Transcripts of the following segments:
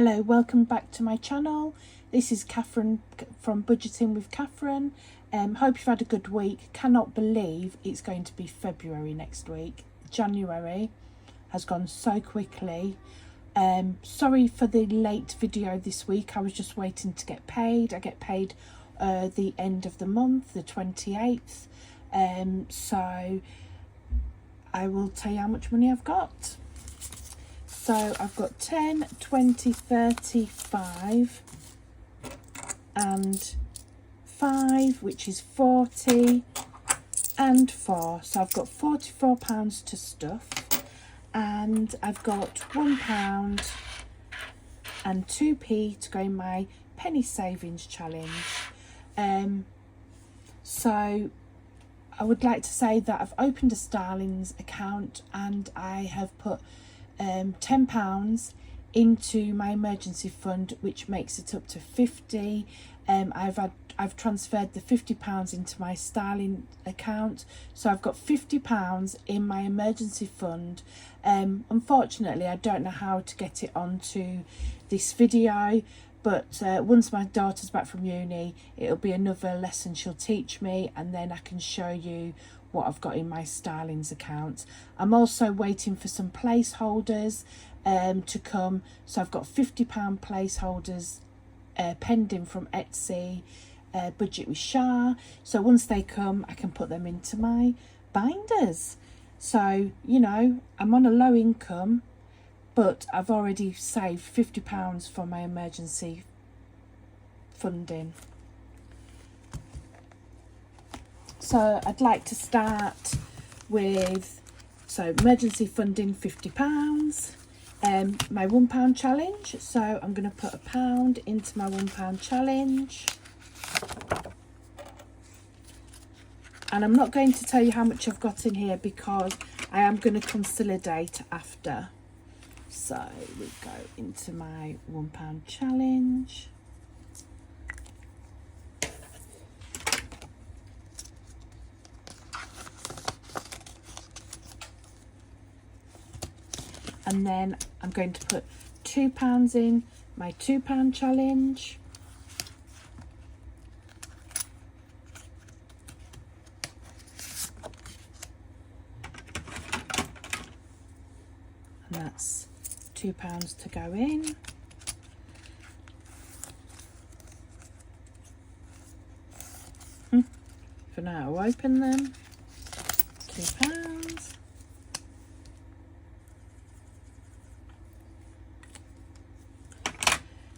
Hello, welcome back to my channel. This is Catherine from Budgeting with Catherine. Hope you've had a good week. Cannot believe it's going to be February next week. January has gone so quickly. Sorry for the late video this week. I was just waiting to get paid. I get paid the end of the month, the 28th. So I will tell you how much money I've got. So I've got 10, 20, 30, 5 and 5, which is 40 and 4. So I've got £44 to stuff, and I've got £1 and 2p to go in my penny savings challenge. So I would like to say that I've opened a Starlings account and I have put £10 into my emergency fund, which makes it up to 50. I've transferred the £50 into my Starling account, so I've got £50 in my emergency fund. Unfortunately, I don't know how to get it onto this video, but once my daughter's back from uni, it'll be another lesson she'll teach me, and then I can show you what I've got in my Starlings account. I'm also waiting for some placeholders to come, so I've got £50 placeholders pending from Etsy, Budget with Shah. So once they come, I can put them into my binders. So, you know, I'm on a low income, but I've already saved £50 for my emergency funding. So I'd like to start with, so emergency funding, £50, my £1 challenge. So I'm going to put £1 into my £1 challenge. And I'm not going to tell you how much I've got in here because I am going to consolidate after. So we go into my £1 challenge. And then I'm going to put £2 in my £2 challenge. And that's £2 to go in. For now, I'll open them. £2.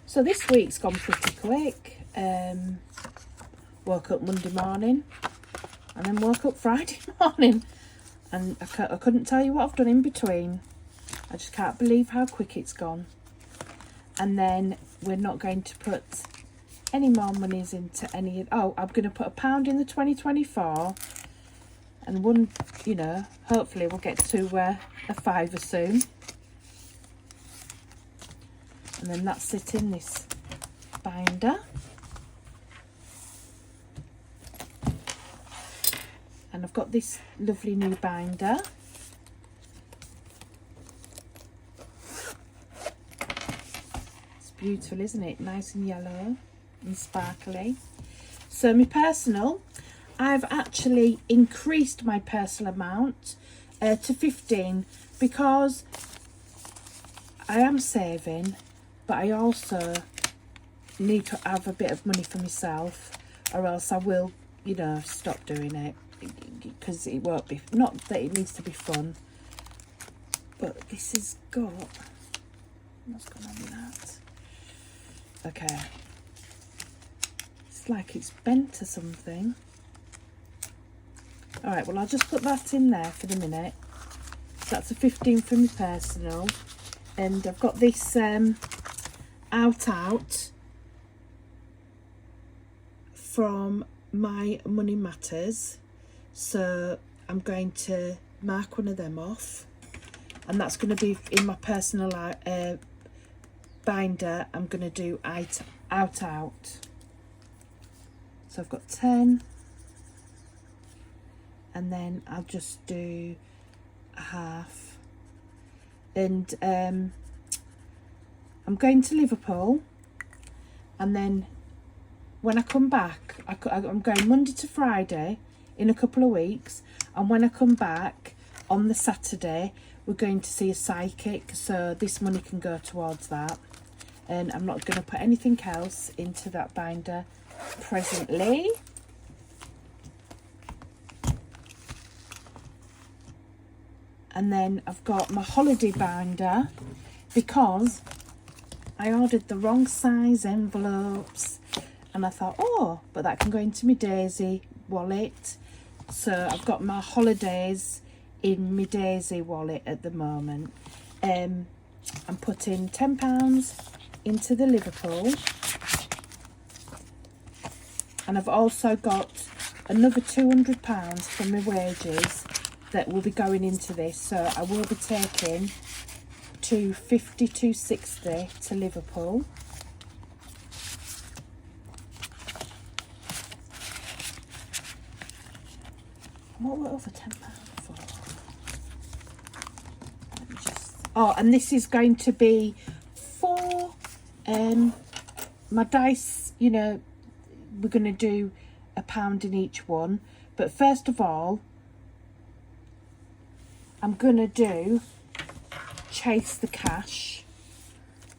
So this week's gone pretty quick. Woke up Monday morning and then woke up Friday morning, and I couldn't tell you what I've done in between. I just can't believe how quick it's gone. And then we're not going to put any more monies into any. Oh, I'm going to put £1 in the 2024, and one, you know, hopefully we'll get to a fiver soon. And then that's it in this binder. And I've got this lovely new binder. It's beautiful, isn't it? Nice and yellow and sparkly. So my personal, I've actually increased my personal amount to 15 because I am saving, but I also need to have a bit of money for myself, or else I will, you know, stop doing it, because it won't be, not that it needs to be fun, but this has got, what's going on with that? Okay, it's like it's bent or something. All right, well, I'll just put that in there for the minute. So that's a 15 for my personal, and I've got this out from my Money Matters, so I'm going to mark one of them off, and that's going to be in my personal binder. I'm going to do out. So I've got 10, and then I'll just do a half, and I'm going to Liverpool, and then when I come back, I'm going Monday to Friday in a couple of weeks, and when I come back on the Saturday, we're going to see a psychic, so this money can go towards that. And I'm not going to put anything else into that binder presently. And then I've got my holiday binder, because I ordered the wrong size envelopes, and I thought, oh, but that can go into my Daisy wallet. So I've got my holidays in my Daisy wallet at the moment. I'm putting £10 into the Liverpool, and I've also got another £200 from my wages that will be going into this, so I will be taking 250, 260 to Liverpool. What were over £10 for? Let me just... Oh, and this is going to be for my dice. You know, we're going to do £1 in each one, but first of all, I'm going to do chase the cash,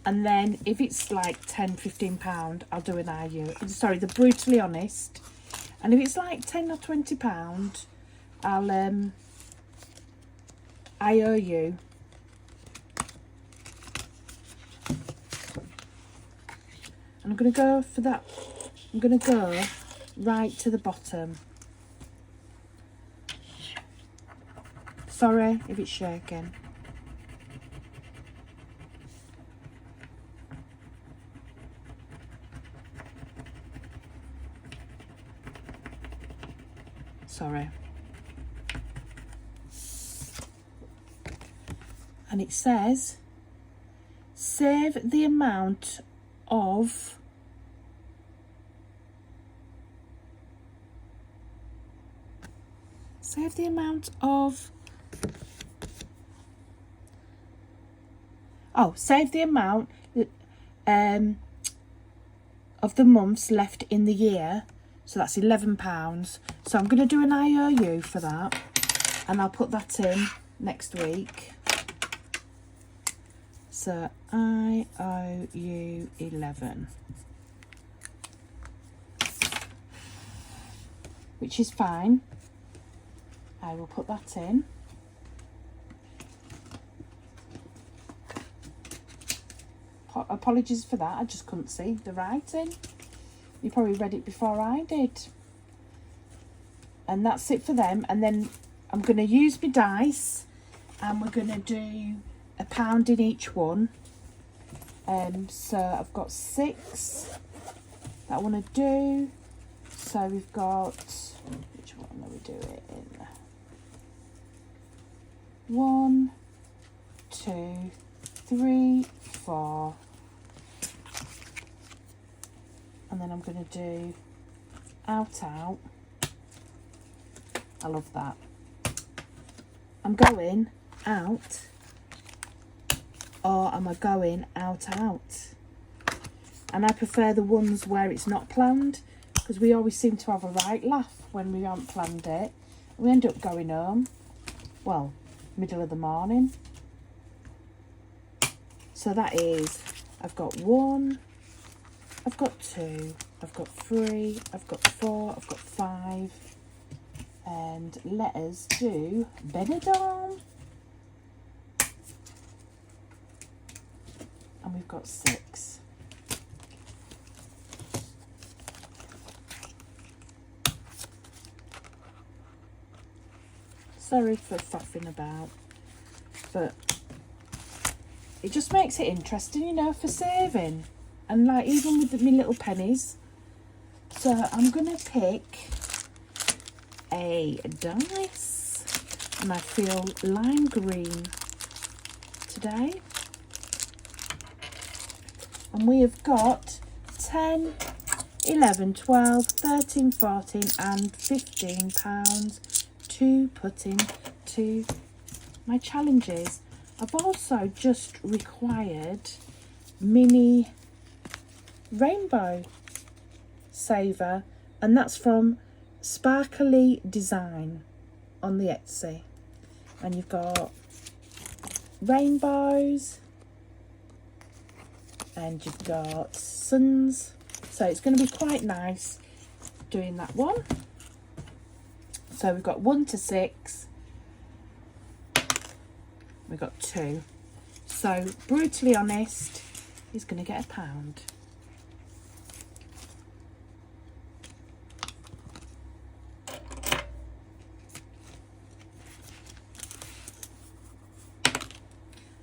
and then if it's like £10-15, I'll do an IU. Sorry, the brutally honest. And if it's like £10 or £20, I'll IOU. And I'm going to go for that. I'm going to go right to the bottom. Sorry if it's shaking. Sorry. And it says, save the amount of save the amount of of the months left in the year. So that's £11. So I'm going to do an IOU for that, and I'll put that in next week. So IOU 11, which is fine. I will put that in. Apologies for that, I just couldn't see the writing. You probably read it before I did. And that's it for them. And then I'm going to use my dice, and we're going to do £1 in each one. So I've got 6 that I want to do. So we've got, which one will we do it in? 1, 2, 3, 4. And then I'm going to do out. I love that. I'm going out, or am I going out? And I prefer the ones where it's not planned, because we always seem to have a right laugh when we haven't planned it. We end up going home, well, middle of the morning. So that is, I've got 1, I've got 2, I've got 3, I've got 4, I've got 5, and let us do Benidorm. And we've got 6. Sorry for faffing about, but it just makes it interesting, you know, for saving. And like, even with my little pennies. So I'm going to pick a dice, and I feel lime green today. And we have got 10, 11, 12, 13, 14 and £15 to put into my challenges. I've also just required mini rainbow saver, and that's from Sparkly Design on the Etsy. And you've got rainbows and you've got suns, so it's going to be quite nice doing that one. So we've got 1 to 6, we've got 2, so Brutally Honest is going to get £1.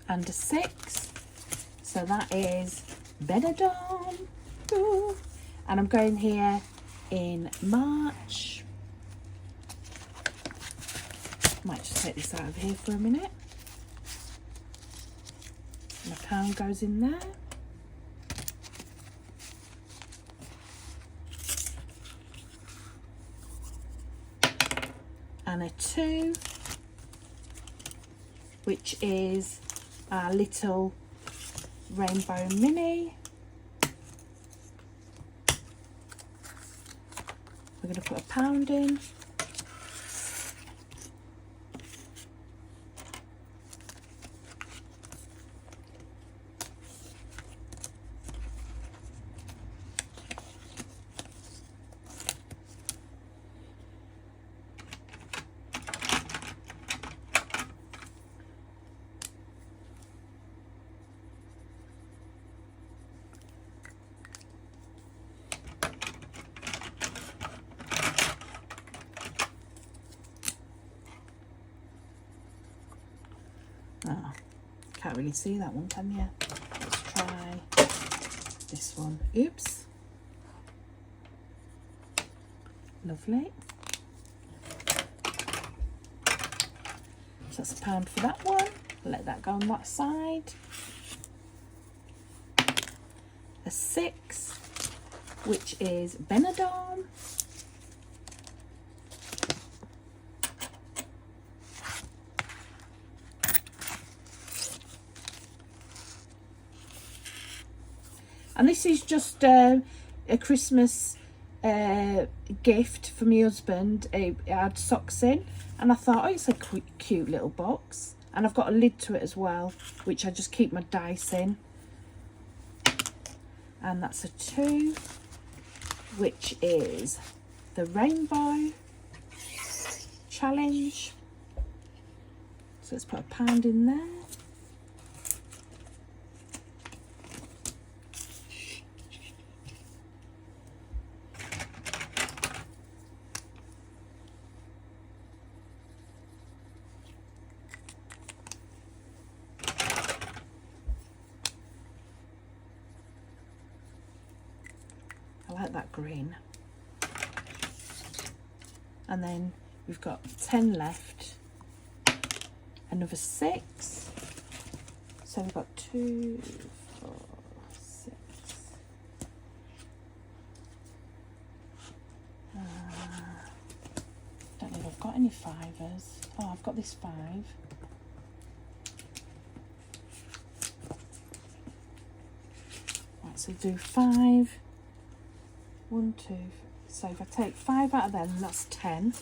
And a 6, so that is Benidorm. Ooh. And I'm going here in March. Might just take this out of here for a minute. And £1 goes in there. And a 2, which is our little rainbow mini. We're going to put £1 in. Oh, can't really see that one, can you? Let's try this one. Oops. Lovely. So that's £1 for that one. Let that go on that side. A 6, which is Benidorm. And this is just a Christmas gift for my husband. It had socks in, and I thought, oh, it's a cute little box. And I've got a lid to it as well, which I just keep my dice in. And that's a 2, which is the Rainbow Challenge. So let's put £1 in there. I like that green. And then we've got 10 left. Another 6. So we've got 2, 4, 6. Don't know if I've got any 5s. Oh, I've got this 5. Right, so do 5. 1, 2. So if I take 5 out of them, that's 10.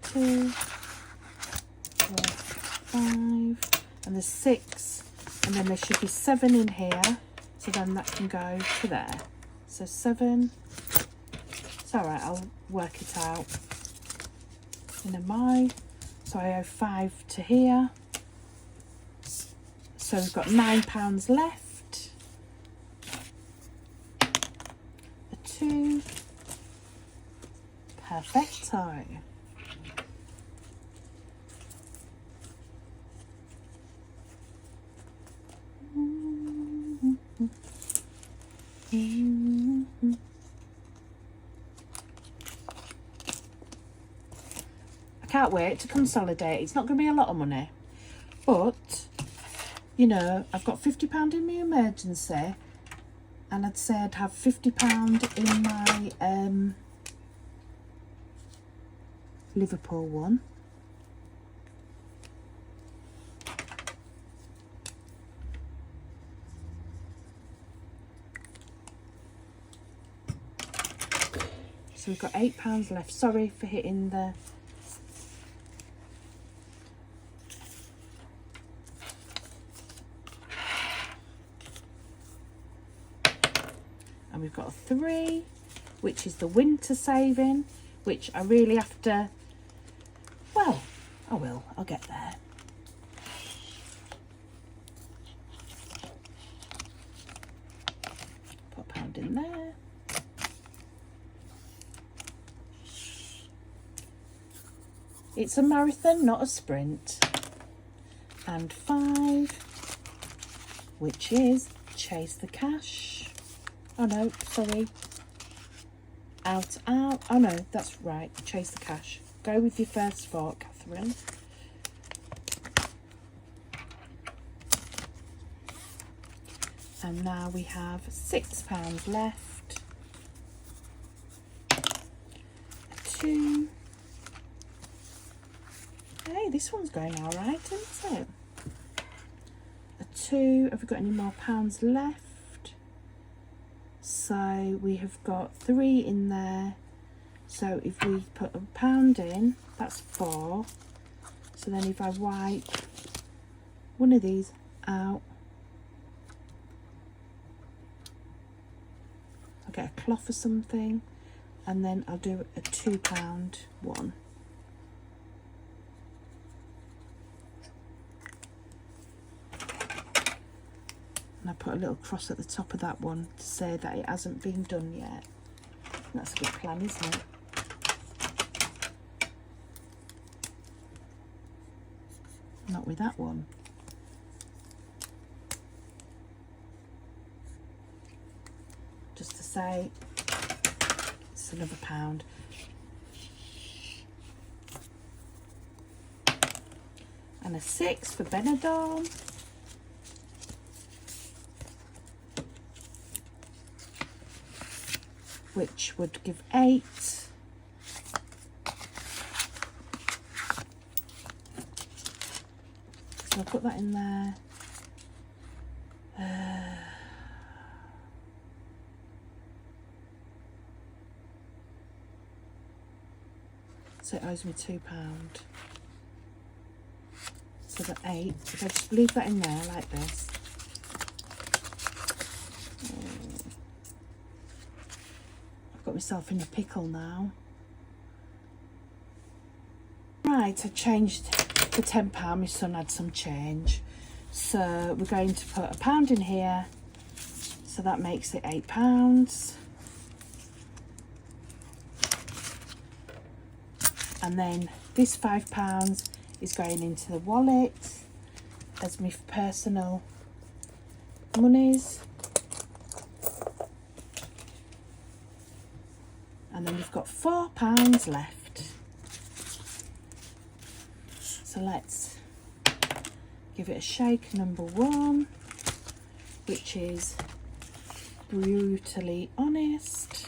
Two, 4, 5, and there's 6, and then there should be 7 in here. So then that can go to there. So 7. It's all right. I'll work it out in a my. So I owe 5 to here. So we've got £9 left. A 2. Perfecto. I can't wait to consolidate. It's not going to be a lot of money, but you know, I've got £50 in my emergency, and I'd say I'd have £50 in my Liverpool one. we've got £8 left. Sorry for hitting the... And we've got a 3, which is the winter saving, which I really have to... Well, I will. I'll get there. Put £1 in there. It's a marathon, not a sprint. And 5, which is chase the cash. Oh no, sorry. Out. Oh no, that's right. Chase the cash. Go with your first thought, Catherine. And now we have £6 left. 2. Hey, this one's going all right, isn't it? A 2. Have we got any more pounds left? So we have got 3 in there. So if we put £1 in, that's 4. So then if I wipe one of these out, I'll get a cloth or something, and then I'll do a £2 one. And I put a little cross at the top of that one to say that it hasn't been done yet. That's a good plan, isn't it? Not with that one. Just to say it's another £1. And a 6 for Benidorm. Which would give 8. So I'll put that in there. So it owes me £2. So the 8. If I just leave that in there like this. Got myself in a pickle now. Right, I changed for £10. My son had some change, so we're going to put £1 in here, so that makes it £8. And then this £5 is going into the wallet as my personal monies. And then we've got £4 left. So let's give it a shake. Number 1, which is brutally honest.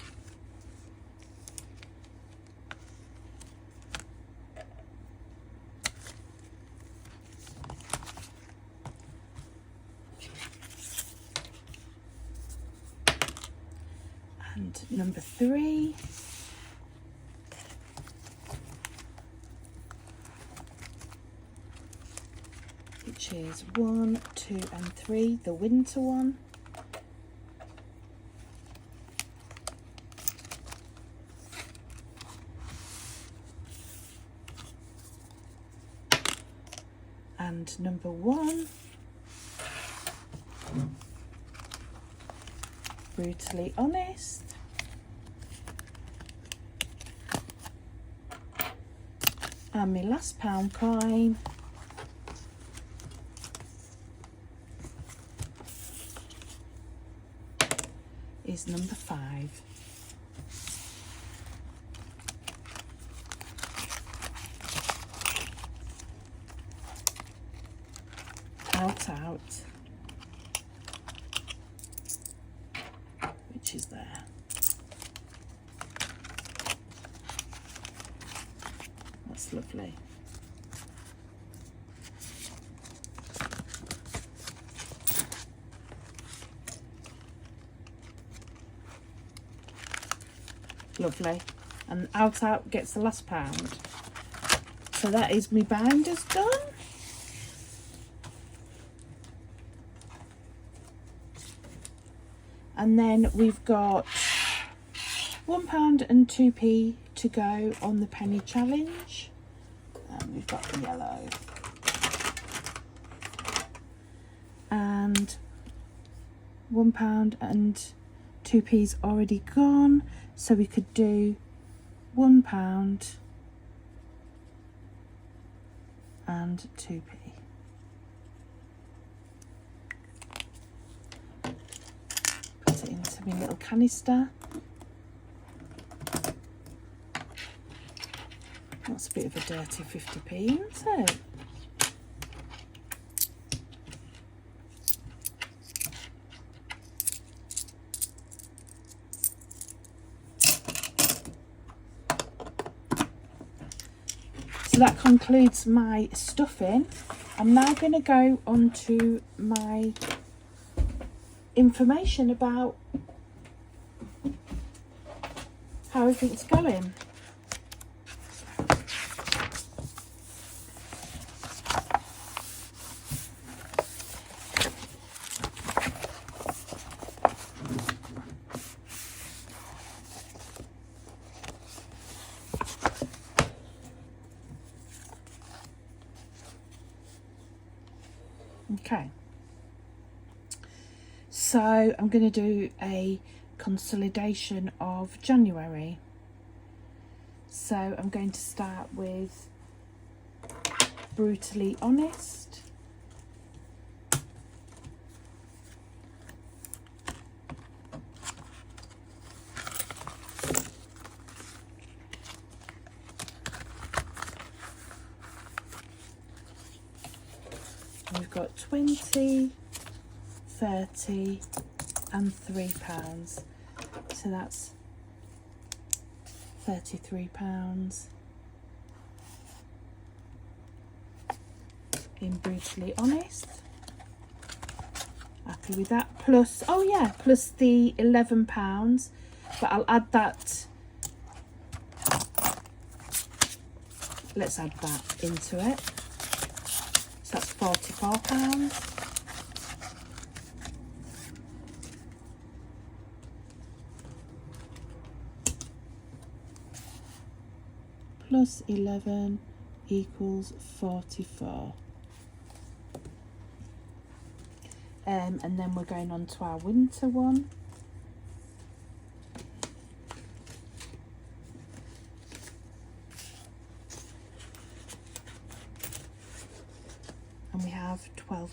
And number 3, which is 1, 2 and 3, the winter one. And number 1, brutally honest. And my last pound coin is number 5. Out, which is there. That's lovely. Lovely. and out gets the last pound. So that is my binders done. And then we've got £1 and 2p to go on the penny challenge. And we've got the yellow. And £1 and 2p's already gone, so we could do £1 and 2p. Put it into my little canister. That's a bit of a dirty 50p, isn't it? So that concludes my stuffing. I'm now going to go on to my information about how everything's going. Okay, so I'm going to do a consolidation of January. So I'm going to start with Brutally Honest. We've got 20, 30 and £3. So that's £33 in Brutally Honest. Happy with that. Plus, oh yeah, plus the £11, but I'll add that. Let's add that into it. So that's £44. Plus 11 equals 44. And then we're going on to our winter one. And we have £12.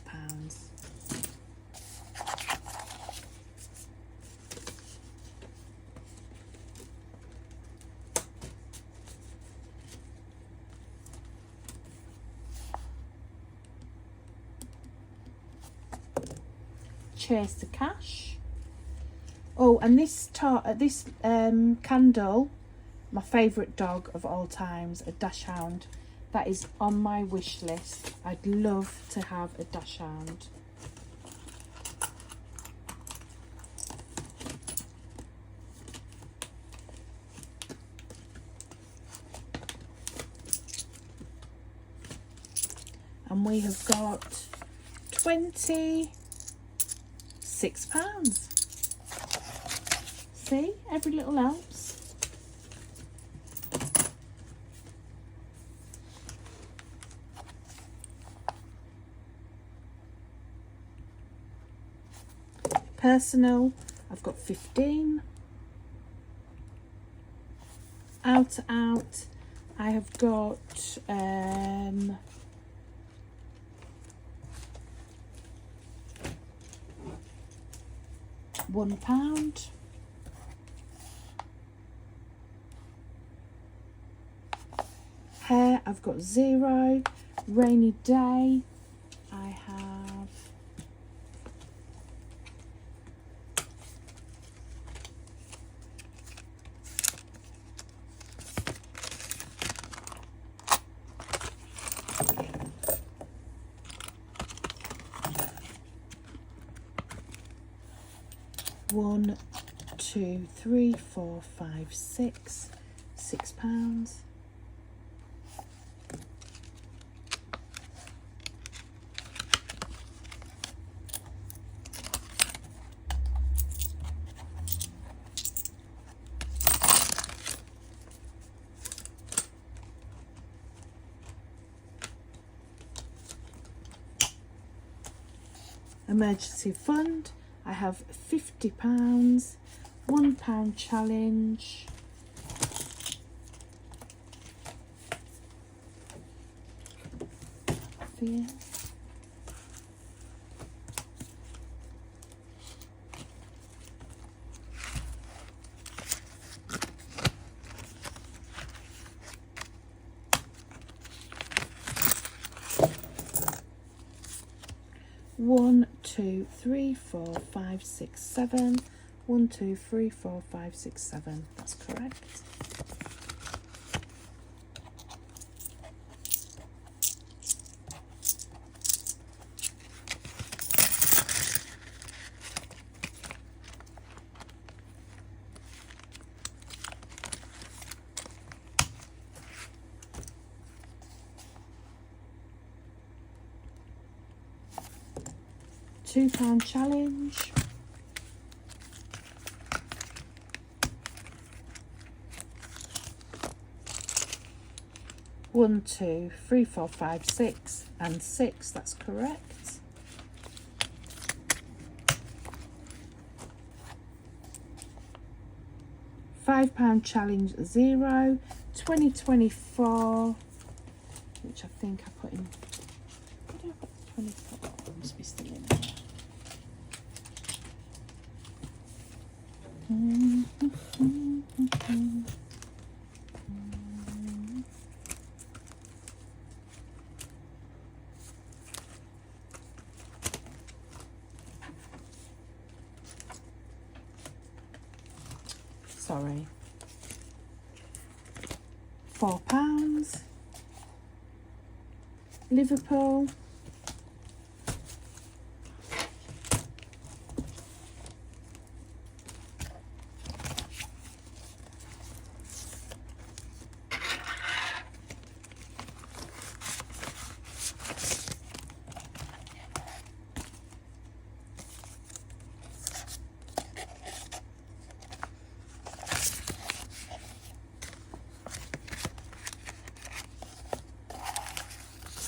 Cheers to cash. Oh, and this candle, my favourite dog of all times, a dachshund. That is on my wish list. I'd love to have a dachshund. And we have got £26. See, every little helps. Personal, I've got 15. Out, I have got £1. Hair, I've got 0. Rainy day, I have one, two, three, four, five, 6, £6. Emergency fund, I have £50, £1 challenge, fear, one, two, three, four, five, six, seven. 1, 2, 3, 4, 5, 6, 7. That's correct. £2 challenge. One, two, three, four, five, six, and 6. That's correct. £5 challenge 0. 2024, which I think I put in. Where did I put the 24? It must be still in there. Sorry. £4. Liverpool.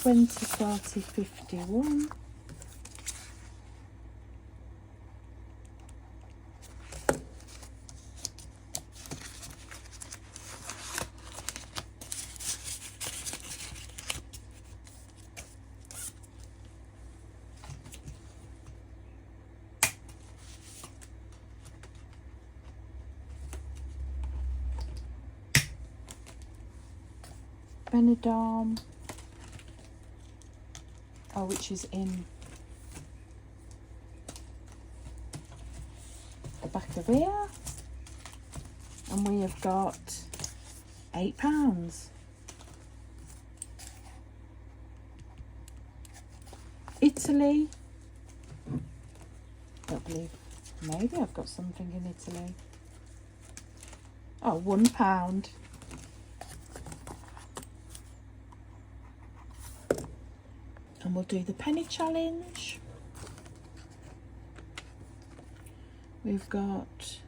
$20, $40, $51. Benidorm. Oh, which is in the back of here, and we have got £8. Italy. Don't believe. Maybe I've got something in Italy. Oh, £1. And we'll do the penny challenge. We've got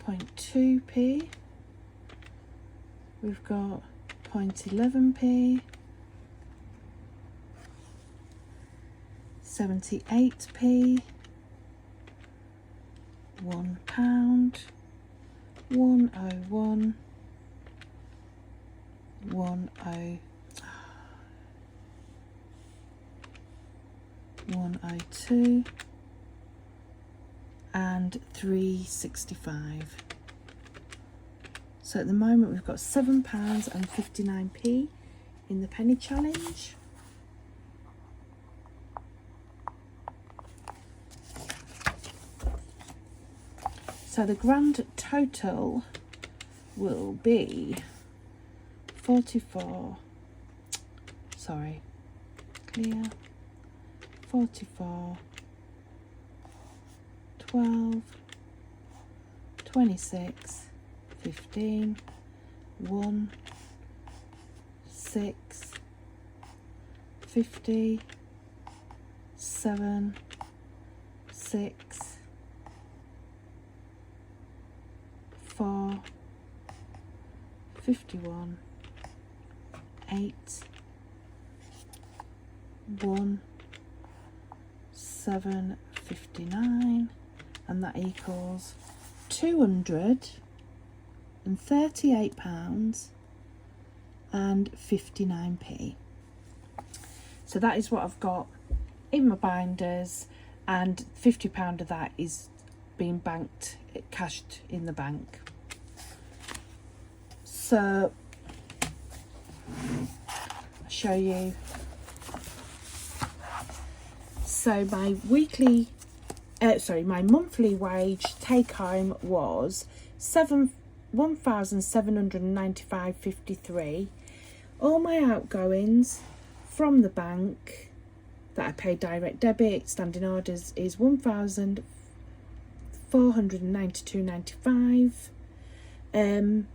0.2p. We've got 0.11p. 78p. £1. 101. 102 and 365. So at the moment we've got £7.59 in the penny challenge. So the grand total will be 44, sorry, clear, 44, 12, 26, 15, 1, 6, 50, 7, 6, 4, 51, 8, 1, 7, 59, and that equals £238.59. So that is what I've got in my binders, and £50 of that is being banked, cashed in the bank. So I'll show you. So my monthly wage take home was £1,795.53. All my outgoings from the bank that I paid direct debit, standing orders, is £1,492.95.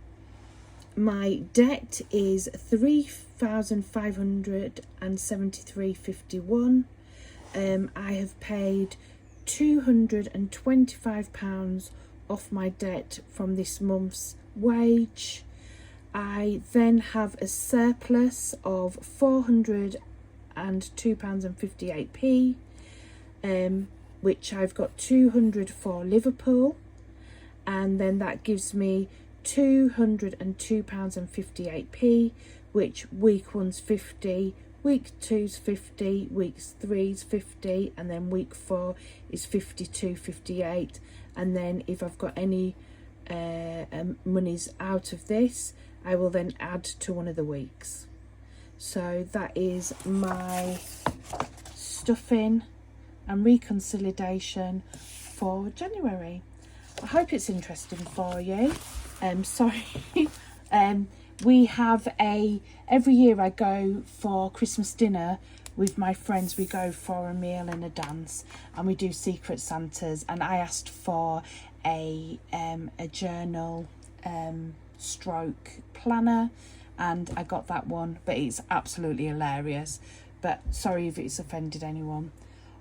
My debt is £3,573.51. I have paid £225 off my debt from this month's wage. I then have a surplus of £402.58, which I've got 200 for Liverpool, and then that gives me £202.58, which week 1's 50, week 2's 50, week 3's 50, and then week 4 is 52.58. And then if I've got any monies out of this, I will then add to one of the weeks. So that is my stuffing and reconciliation for January. I hope it's interesting for you. Sorry. We have every year I go for Christmas dinner with my friends. We go for a meal and a dance, and we do Secret Santas, and I asked for a journal stroke planner, and I got that one, but it's absolutely hilarious. But sorry if it's offended anyone.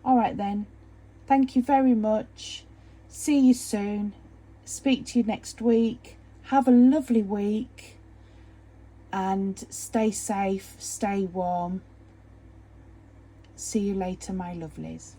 All right then, thank you very much. See you soon. Speak to you next week. Have a lovely week, and stay safe, stay warm. See you later, my lovelies.